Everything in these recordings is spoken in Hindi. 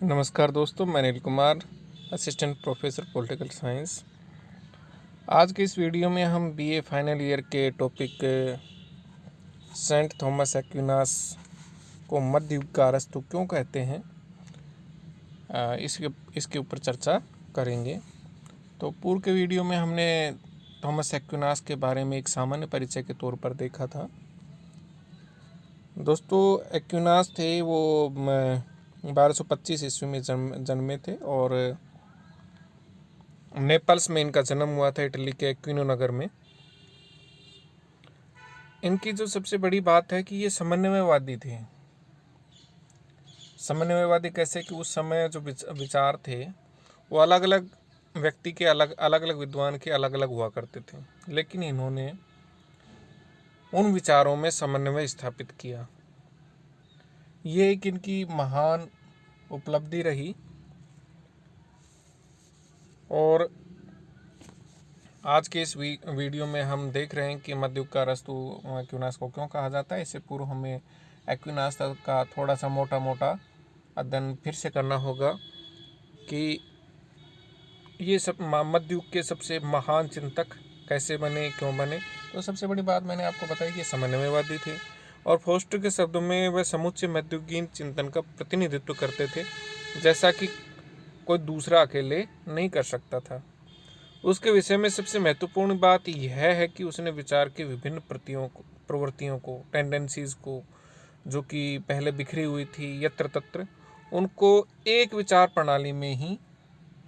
नमस्कार दोस्तों, मैं Anil Kumar, assistant professor political science. आज के इस वीडियो में हम बीए फाइनल ईयर के टॉपिक सेंट थॉमस एक्विनास को मध्य युग का अरस्तु क्यों कहते हैं, इसके ऊपर चर्चा करेंगे। तो पूर्व के वीडियो में हमने थॉमस एक्विनास के बारे में एक सामान्य परिचय के तौर पर देखा था। दोस्तों, एक्विनास थे वो 1225 ईस्वी में जन्मे थे और नेपल्स में इनका जन्म हुआ था, इटली के एक्विनो नगर में। इनकी जो सबसे बड़ी बात है कि ये समन्वयवादी थे। समन्वयवादी कैसे कि उस समय जो विचार थे वो अलग अलग व्यक्ति के अलग अलग विद्वान के अलग अलग हुआ करते थे, लेकिन इन्होंने उन विचारों में समन्वय स्थापित किया। ये एक इनकी महान उपलब्धि रही। और आज के इस वीडियो में हम देख रहे हैं कि मध्ययुग का अरस्तु एक्विनास को क्यों कहा जाता है। इससे पूर्व हमें एक्विनास का थोड़ा सा मोटा अध्ययन फिर से करना होगा कि ये सब मध्ययुग के सबसे महान चिंतक कैसे बने, क्यों बने। तो सबसे बड़ी बात मैंने आपको बताई कि समन्वयवादी थे और फोस्टर के शब्दों में वह समुच्चय मध्ययुगीन चिंतन का प्रतिनिधित्व करते थे, जैसा कि कोई दूसरा अकेले नहीं कर सकता था। उसके विषय में सबसे महत्वपूर्ण बात यह है कि उसने विचार की विभिन्न प्रवृत्तियों को, टेंडेंसीज को, जो कि पहले बिखरी हुई थी यत्र तत्र, उनको एक विचार प्रणाली में ही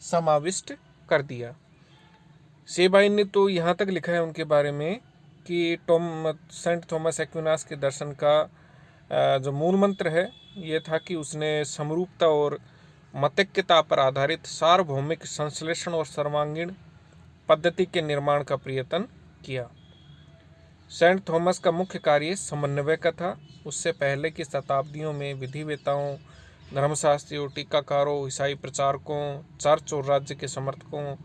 समाविष्ट कर दिया। सेबाइन ने तो यहाँ तक लिखा है उनके बारे में कि सेंट थॉमस एक्विनास के दर्शन का जो मूल मंत्र है ये था कि उसने समरूपता और मतैक्यता पर आधारित सार्वभौमिक संश्लेषण और सर्वांगीण पद्धति के निर्माण का प्रयत्न किया। सेंट थॉमस का मुख्य कार्य समन्वय का था। उससे पहले की शताब्दियों में विधिवेताओं, धर्मशास्त्रियों, टीकाकारों, ईसाई प्रचारकों, चर्च और राज्य के समर्थकों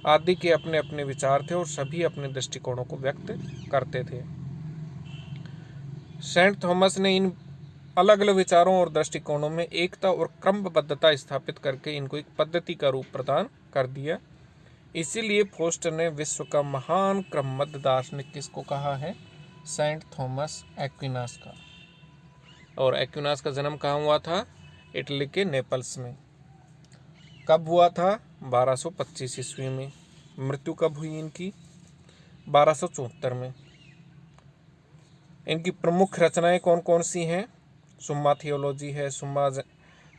आदि के अपने अपने विचार थे और सभी अपने दृष्टिकोणों को व्यक्त करते थे। सेंट थॉमस ने इन अलग अलग विचारों और दृष्टिकोणों में एकता और क्रमबद्धता स्थापित करके इनको एक पद्धति का रूप प्रदान कर दिया। इसीलिए फोस्टर ने विश्व का महान क्रमबद्ध दार्शनिक किसको कहा है? सेंट थॉमस एक्विनास का। और एक्विनास का जन्म कहाँ हुआ था? इटली के नेपल्स में। कब हुआ था? 1225 ईस्वी में। मृत्यु कब हुई इनकी? 1274 में। इनकी प्रमुख रचनाएं कौन कौन सी हैं? सुम्मा थियोलॉजी है, सुम्मा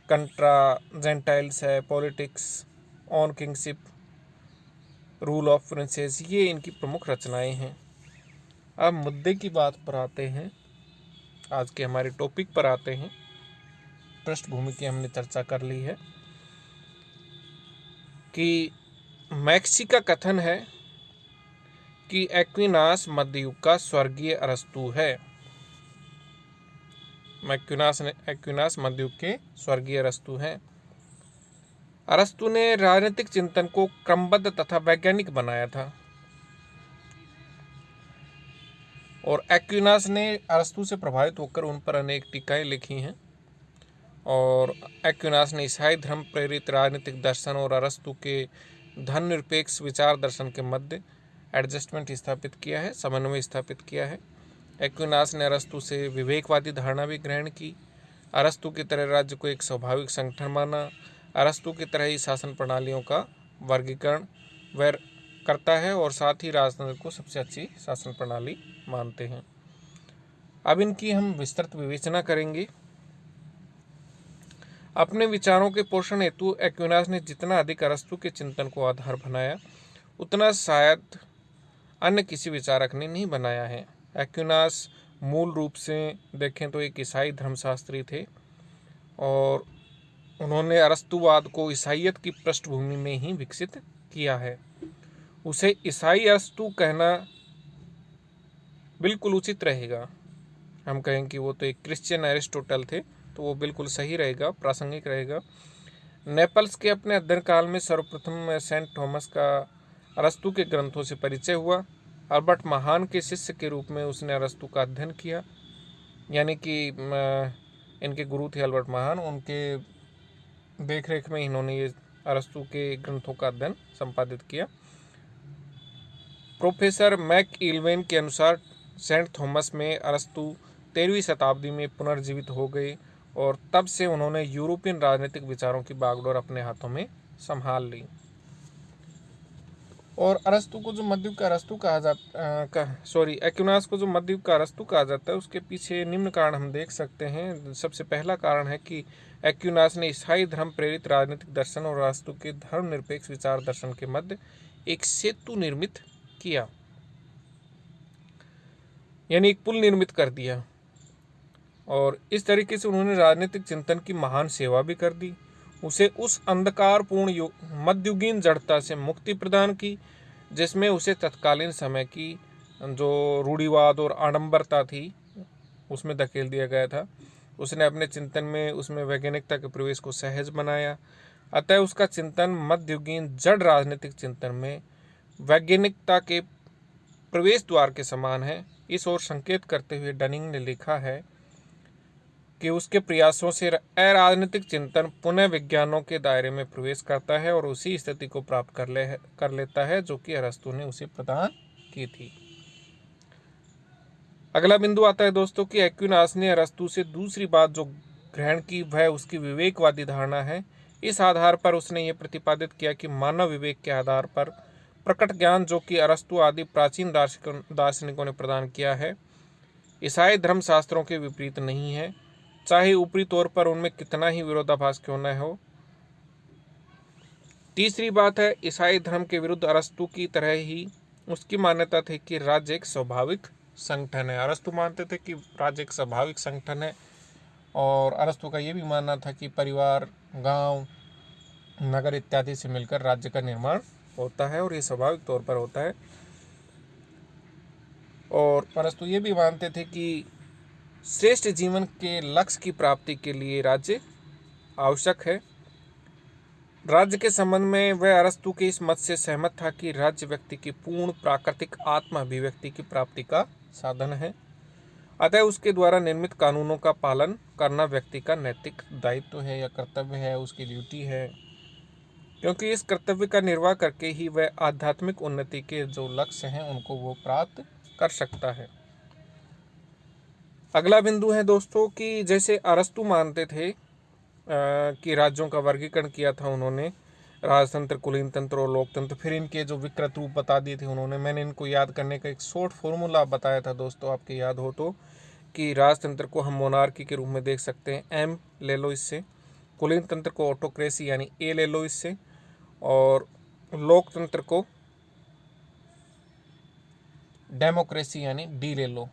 कंट्रा जेंटाइल्स है, politics on kingship, rule of princess, ये इनकी प्रमुख रचनाएं हैं। अब मुद्दे की बात पर आते हैं, आज के हमारे टॉपिक पर आते हैं। पृष्ठभूमि की हमने चर्चा कर ली है कि मैक्सी का कथन है कि एक्विनास मध्ययुग का स्वर्गीय अरस्तु है। एक्विनास मध्ययुग के स्वर्गीय अरस्तु हैं। अरस्तु ने राजनीतिक चिंतन को क्रमबद्ध तथा वैज्ञानिक बनाया था और एक्विनास ने अरस्तु से प्रभावित होकर उन पर अनेक टीकाएं लिखी हैं। और एक्विनास ने ईसाई धर्म प्रेरित राजनीतिक दर्शन और अरस्तु के धर्मनिरपेक्ष विचार दर्शन के मध्य एडजस्टमेंट स्थापित किया है, समन्वय स्थापित किया है। एक्विनास ने अरस्तु से विवेकवादी धारणा भी ग्रहण की। अरस्तु की तरह राज्य को एक स्वाभाविक संगठन माना। अरस्तु की तरह ही शासन प्रणालियों का वर्गीकरण वह करता है और साथ ही राजतंत्र को सबसे अच्छी शासन प्रणाली मानते हैं। अब इनकी हम विस्तृत विवेचना करेंगे। अपने विचारों के पोषण हेतु एक्विनास ने जितना अधिक अरस्तु के चिंतन को आधार बनाया उतना शायद अन्य किसी विचारक ने नहीं बनाया है। एक्विनास मूल रूप से देखें तो एक ईसाई धर्मशास्त्री थे और उन्होंने अरस्तुवाद को ईसाईयत की पृष्ठभूमि में ही विकसित किया है। उसे ईसाई अरस्तु कहना बिल्कुल उचित रहेगा। हम कहें कि वो तो एक क्रिश्चियन एरिस्टोटल थे तो वो बिल्कुल सही रहेगा, प्रासंगिक रहेगा। नेपल्स के अपने अध्ययन काल में सर्वप्रथम सेंट थॉमस का अरस्तु के ग्रंथों से परिचय हुआ। अल्बर्ट महान के शिष्य के रूप में उसने अरस्तु का अध्ययन किया, यानी कि इनके गुरु थे अल्बर्ट महान। उनके देख रेख में इन्होंने ये अरस्तु के ग्रंथों का अध्ययन संपादित किया। प्रोफेसर मैक इल्वेन के अनुसार सेंट थॉमस में अरस्तु 13वीं शताब्दी में पुनर्जीवित हो गए और तब से उन्होंने यूरोपियन राजनीतिक विचारों की बागडोर अपने हाथों में संभाल ली। और अरस्तु को जो मध्ययुग का अरस्तु कहा जाता एक्विनास को जो मध्ययुग का अरस्तु कहा जाता है, उसके पीछे निम्न कारण हम देख सकते हैं। सबसे पहला कारण है कि एक्विनास ने ईसाई धर्म प्रेरित राजनीतिक दर्शन और अरस्तु के धर्मनिरपेक्ष विचार दर्शन के मध्य एक सेतु निर्मित किया, यानी एक पुल निर्मित कर दिया। और इस तरीके से उन्होंने राजनीतिक चिंतन की महान सेवा भी कर दी, उसे उस अंधकारपूर्ण मध्ययुगीन जड़ता से मुक्ति प्रदान की जिसमें उसे तत्कालीन समय की जो रूढ़िवाद और आडंबरता थी उसमें धकेल दिया गया था। उसने अपने चिंतन में उसमें वैज्ञानिकता के प्रवेश को सहज बनाया। अतः उसका चिंतन मध्ययुगीन जड़ राजनीतिक चिंतन में वैज्ञानिकता के प्रवेश द्वार के समान है। इस ओर संकेत करते हुए डनिंग ने लिखा है कि उसके प्रयासों से अराजनीतिक चिंतन पुनः विज्ञानों के दायरे में प्रवेश करता है और उसी स्थिति को प्राप्त कर लेता है जो कि अरस्तु ने उसे प्रदान की थी। अगला बिंदु आता है दोस्तों कि एक्विनास ने अरस्तु से दूसरी बात जो ग्रहण की वह उसकी विवेकवादी धारणा है। इस आधार पर उसने ये प्रतिपादित किया कि मानव विवेक के आधार पर प्रकट ज्ञान जो कि अरस्तु आदि प्राचीन दार्शनिकों ने प्रदान किया है, ईसाई धर्मशास्त्रों के विपरीत नहीं है, चाहे ऊपरी तौर पर उनमें कितना ही विरोधाभास क्यों न हो। तीसरी बात है, ईसाई धर्म के विरुद्ध अरस्तु की तरह ही उसकी मान्यता थी कि राज्य एक स्वाभाविक संगठन है। अरस्तु मानते थे कि राज्य एक स्वाभाविक संगठन है और अरस्तु का ये भी मानना था कि परिवार, गांव, नगर इत्यादि से मिलकर राज्य का निर्माण होता है और ये स्वाभाविक तौर पर होता है। और अरस्तु ये भी मानते थे कि श्रेष्ठ जीवन के लक्ष्य की प्राप्ति के लिए राज्य आवश्यक है। राज्य के संबंध में वह अरस्तु के इस मत से सहमत था कि राज्य व्यक्ति की पूर्ण प्राकृतिक आत्म अभिव्यक्ति की प्राप्ति का साधन है। अतः उसके द्वारा निर्मित कानूनों का पालन करना व्यक्ति का नैतिक दायित्व है या कर्तव्य है, उसकी ड्यूटी है, क्योंकि इस कर्तव्य का निर्वाह करके ही वह आध्यात्मिक उन्नति के जो लक्ष्य हैं उनको वो प्राप्त कर सकता है। अगला बिंदु है दोस्तों कि जैसे अरस्तु मानते थे कि राज्यों का वर्गीकरण किया था उन्होंने, राजतंत्र, कुलीन तंत्र और लोकतंत्र, फिर इनके जो विकृत रूप बता दिए थे उन्होंने। मैंने इनको याद करने का एक शॉर्ट फॉर्मूला बताया था दोस्तों, आपके याद हो तो, कि राजतंत्र को हम मोनार्की के रूप में देख सकते हैं, एम ले लो इससे, कुलीन तंत्र को ऑटोक्रेसी यानी ए ले लो इससे, और लोकतंत्र को डेमोक्रेसी यानी डी ले लो।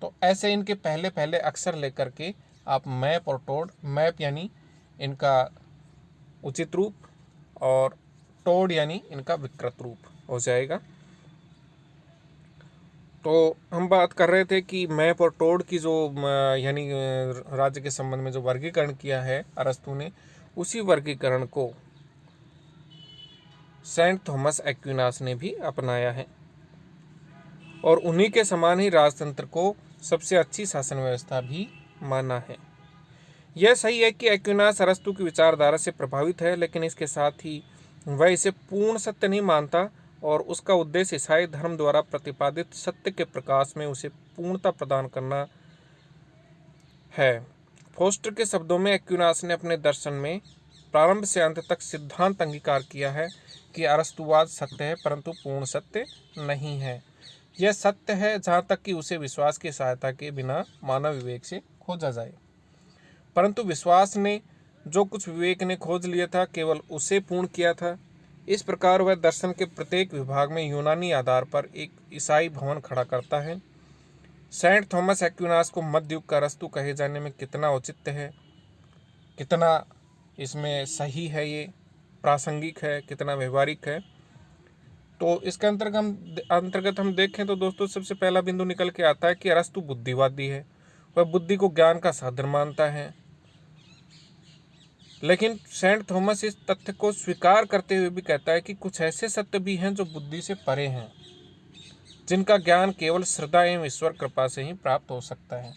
तो ऐसे इनके पहले पहले अक्षर लेकर के आप मैप और टोड, मैप यानी इनका उचित रूप और टोड यानी इनका विकृत रूप हो जाएगा। तो हम बात कर रहे थे कि मैप और टोड की जो यानी राज्य के संबंध में जो वर्गीकरण किया है अरस्तु ने, उसी वर्गीकरण को सेंट थॉमस एक्विनास ने भी अपनाया है और उन्हीं के समान ही राजतंत्र को सबसे अच्छी शासन व्यवस्था भी माना है। यह सही है कि एक्विनास अरस्तु की विचारधारा से प्रभावित है, लेकिन इसके साथ ही वह इसे पूर्ण सत्य नहीं मानता और उसका उद्देश्य ईसाई धर्म द्वारा प्रतिपादित सत्य के प्रकाश में उसे पूर्णता प्रदान करना है। फोस्टर के शब्दों में एक्विनास ने अपने दर्शन में प्रारंभ से अंत तक सिद्धांत अंगीकार किया है कि अरस्तुवाद सत्य है परंतु पूर्ण सत्य नहीं है। यह सत्य है जहाँ तक कि उसे विश्वास की सहायता के बिना मानव विवेक से खोजा जाए, परंतु विश्वास ने जो कुछ विवेक ने खोज लिया था केवल उसे पूर्ण किया था। इस प्रकार वह दर्शन के प्रत्येक विभाग में यूनानी आधार पर एक ईसाई भवन खड़ा करता है। सेंट थॉमस एक्विनास को मध्ययुग का अरस्तु कहे जाने में कितना औचित्य है, कितना इसमें सही है, ये प्रासंगिक है, कितना व्यवहारिक है। तो इसके अंतर्गत हम देखें तो दोस्तों सबसे पहला बिंदु निकल के आता है कि अरस्तु बुद्धिवादी है। वह बुद्धि को ज्ञान का साधन मानता है, लेकिन सेंट थॉमस इस तथ्य को स्वीकार करते हुए भी कहता है कि कुछ ऐसे सत्य भी हैं जो बुद्धि से परे हैं, जिनका ज्ञान केवल श्रद्धा एवं ईश्वर कृपा से ही प्राप्त हो सकता है।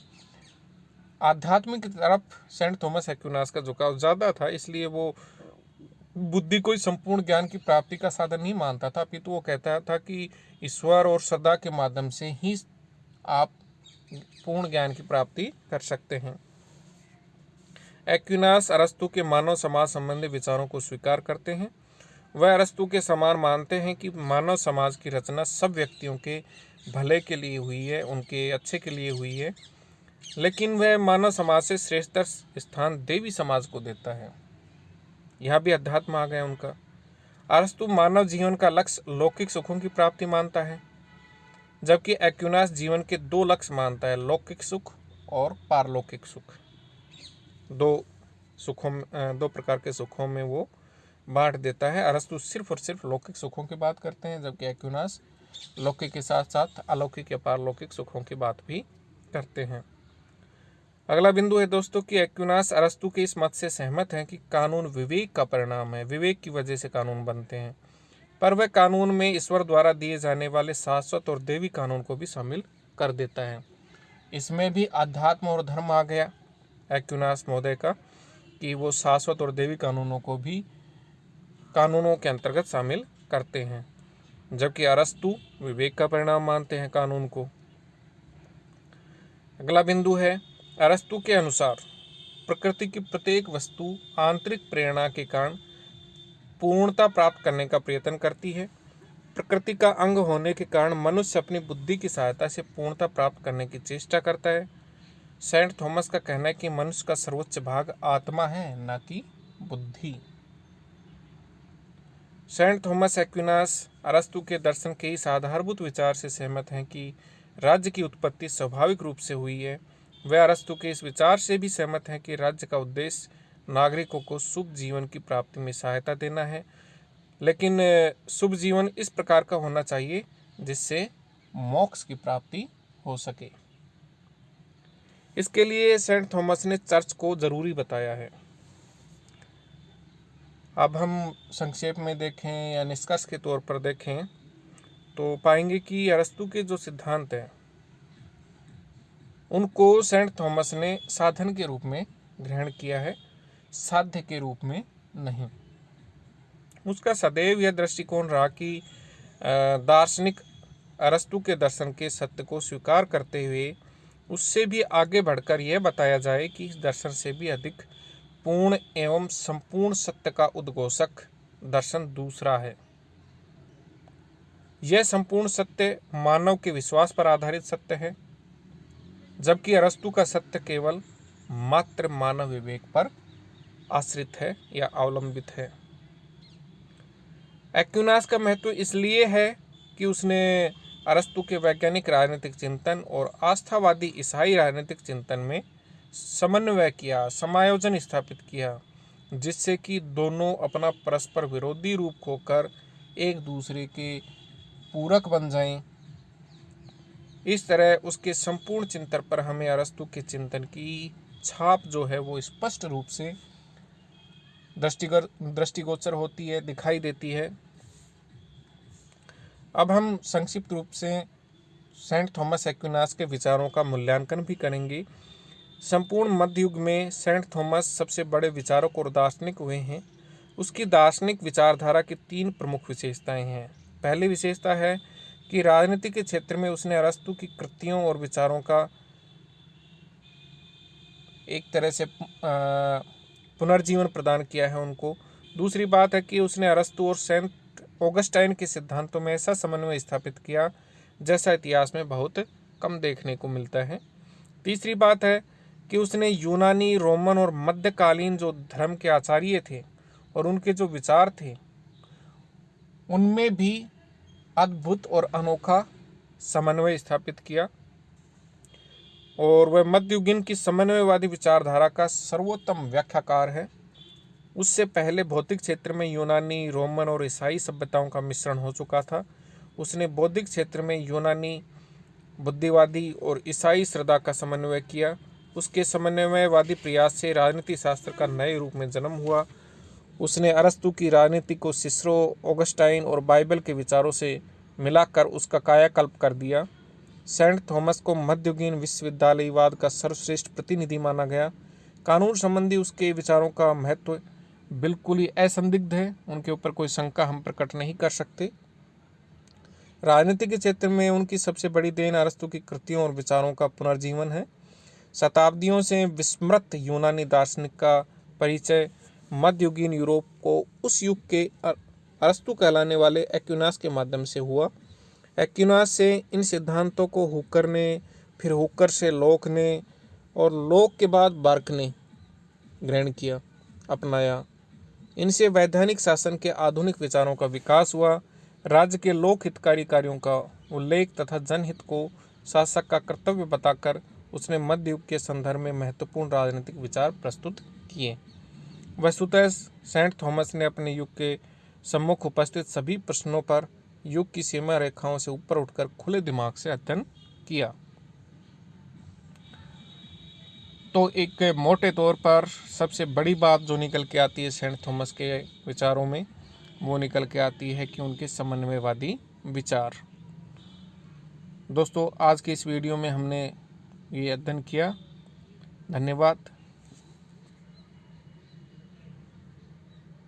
आध्यात्मिक की तरफ सेंट थॉमस एक्विनास का झुकाव ज़्यादा था, इसलिए वो बुद्धि को संपूर्ण ज्ञान की प्राप्ति का साधन नहीं मानता था, अपितु वो कहता था कि ईश्वर और सदा के माध्यम से ही आप पूर्ण ज्ञान की प्राप्ति कर सकते हैं। एक्विनास अरस्तु के मानव समाज संबंधी विचारों को स्वीकार करते हैं। वह अरस्तु के समान मानते हैं कि मानव समाज की रचना सब व्यक्तियों के भले के लिए हुई है, उनके अच्छे के लिए हुई है, लेकिन वह मानव समाज से श्रेष्ठतर स्थान देवी समाज को देता है। यहाँ भी अध्यात्म आ गया उनका। अरस्तु मानव जीवन का लक्ष्य लौकिक सुखों की प्राप्ति मानता है, जबकि एक्विनास जीवन के दो लक्ष्य मानता है, लौकिक सुख और पारलौकिक सुख। दो प्रकार के सुखों में वो बांट देता है। अरस्तु सिर्फ और सिर्फ लौकिक सुखों की बात करते हैं, जबकि एक्विनास लौकिक के साथ साथ अलौकिक या पारलौकिक सुखों की बात भी करते हैं। अगला बिंदु है दोस्तों कि एक्विनास अरस्तु के इस मत से सहमत हैं कि कानून विवेक का परिणाम है, विवेक की वजह से कानून बनते हैं, पर वह कानून में ईश्वर द्वारा दिए जाने वाले शाश्वत और देवी कानून को भी शामिल कर देता है। इसमें भी अध्यात्म और धर्म आ गया एक्विनास महोदय का, कि वो शाश्वत और देवी कानूनों को भी कानूनों के अंतर्गत शामिल करते हैं, जबकि अरस्तु विवेक का परिणाम मानते हैं कानून को। अगला बिंदु है, अरस्तु के अनुसार प्रकृति की प्रत्येक वस्तु आंतरिक प्रेरणा के कारण पूर्णता प्राप्त करने का प्रयत्न करती है। प्रकृति का अंग होने के कारण मनुष्य अपनी बुद्धि की सहायता से पूर्णता प्राप्त करने की चेष्टा करता है। सेंट थॉमस का कहना है कि मनुष्य का सर्वोच्च भाग आत्मा है, न कि बुद्धि। सेंट थॉमस एक्विनास अरस्तु के दर्शन के इस आधारभूत विचार से सहमत हैं कि राज्य की उत्पत्ति स्वाभाविक रूप से हुई है। वे अरस्तु के इस विचार से भी सहमत हैं कि राज्य का उद्देश्य नागरिकों को शुभ जीवन की प्राप्ति में सहायता देना है, लेकिन शुभ जीवन इस प्रकार का होना चाहिए जिससे मोक्ष की प्राप्ति हो सके। इसके लिए सेंट थॉमस ने चर्च को जरूरी बताया है। अब हम संक्षेप में देखें या निष्कर्ष के तौर पर देखें तो पाएंगे कि अरस्तु के जो सिद्धांत हैं उनको सेंट थॉमस ने साधन के रूप में ग्रहण किया है, साध्य के रूप में नहीं। उसका सदैव यह दृष्टिकोण रहा कि दार्शनिक अरस्तु के दर्शन के सत्य को स्वीकार करते हुए उससे भी आगे बढ़कर यह बताया जाए कि इस दर्शन से भी अधिक पूर्ण एवं संपूर्ण सत्य का उद्घोषक दर्शन दूसरा है। यह संपूर्ण सत्य मानव के विश्वास पर आधारित सत्य है, जबकि अरस्तु का सत्य केवल मात्र मानव विवेक पर आश्रित है या अवलंबित है। एक्विनास का महत्व इसलिए है कि उसने अरस्तु के वैज्ञानिक राजनीतिक चिंतन और आस्थावादी ईसाई राजनीतिक चिंतन में समन्वय किया, समायोजन स्थापित किया, जिससे कि दोनों अपना परस्पर विरोधी रूप खोकर एक दूसरे के पूरक बन जाएं। इस तरह उसके संपूर्ण चिंतन पर हमें अरस्तु के चिंतन की छाप जो है वो स्पष्ट रूप से दृष्टिगोचर होती है, दिखाई देती है। अब हम संक्षिप्त रूप से सेंट थॉमस एक्विनास के विचारों का मूल्यांकन भी करेंगे। संपूर्ण मध्य युग में सेंट थॉमस सबसे बड़े विचारक और दार्शनिक हुए हैं। उसकी दार्शनिक विचारधारा की 3 प्रमुख विशेषताएं हैं। पहली विशेषता है कि राजनीति के क्षेत्र में उसने अरस्तु की कृतियों और विचारों का एक तरह से पुनर्जीवन प्रदान किया है उनको। दूसरी बात है कि उसने अरस्तु और सेंट ऑगस्टाइन के सिद्धांतों में ऐसा समन्वय स्थापित किया जैसा इतिहास में बहुत कम देखने को मिलता है। तीसरी बात है कि उसने यूनानी, रोमन और मध्यकालीन जो धर्म के आचार्य थे और उनके जो विचार थे उनमें भी अद्भुत और अनोखा समन्वय स्थापित किया, और वह मध्ययुगीन की समन्वयवादी विचारधारा का सर्वोत्तम व्याख्याकार है। उससे पहले भौतिक क्षेत्र में यूनानी, रोमन और ईसाई सभ्यताओं का मिश्रण हो चुका था। उसने बौद्धिक क्षेत्र में यूनानी, बुद्धिवादी और ईसाई श्रद्धा का समन्वय किया। उसके समन्वयवादी प्रयास से राजनीति शास्त्र का नए रूप में जन्म हुआ। उसने अरस्तु की राजनीति को सिसरो, ऑगस्टाइन और बाइबल के विचारों से मिलाकर उसका कायाकल्प कर दिया। सेंट थॉमस को मध्ययुगीन विश्वविद्यालयवाद का सर्वश्रेष्ठ प्रतिनिधि माना गया। कानून संबंधी उसके विचारों का महत्व बिल्कुल ही असंदिग्ध है, उनके ऊपर कोई शंका हम प्रकट नहीं कर सकते। राजनीति के क्षेत्र में उनकी सबसे बड़ी देन अरस्तु की कृतियों और विचारों का पुनर्जीवन है। शताब्दियों से विस्मृत यूनानी दार्शनिक का परिचय मध्ययुगीन यूरोप को उस युग के अरस्तु कहलाने वाले एक्विनास के माध्यम से हुआ। एक्विनास से इन सिद्धांतों को हुकर ने, फिर हुकर से लोक ने और लोक के बाद बार्क ने ग्रहण किया, अपनाया। इनसे वैधानिक शासन के आधुनिक विचारों का विकास हुआ। राज्य के लोक हितकारी कार्यों का उल्लेख तथा जनहित को शासक का कर्तव्य बताकर उसने मध्य युग के संदर्भ में महत्वपूर्ण राजनीतिक विचार प्रस्तुत किए। वस्तुतः सेंट थॉमस ने अपने युग के सम्मुख उपस्थित सभी प्रश्नों पर युग की सीमा रेखाओं से ऊपर उठकर खुले दिमाग से अध्ययन किया। तो एक मोटे तौर पर सबसे बड़ी बात जो निकल के आती है सेंट थॉमस के विचारों में, वो निकल के आती है कि उनके समन्वयवादी विचार। दोस्तों, आज के इस वीडियो में हमने ये अध्ययन किया। धन्यवाद।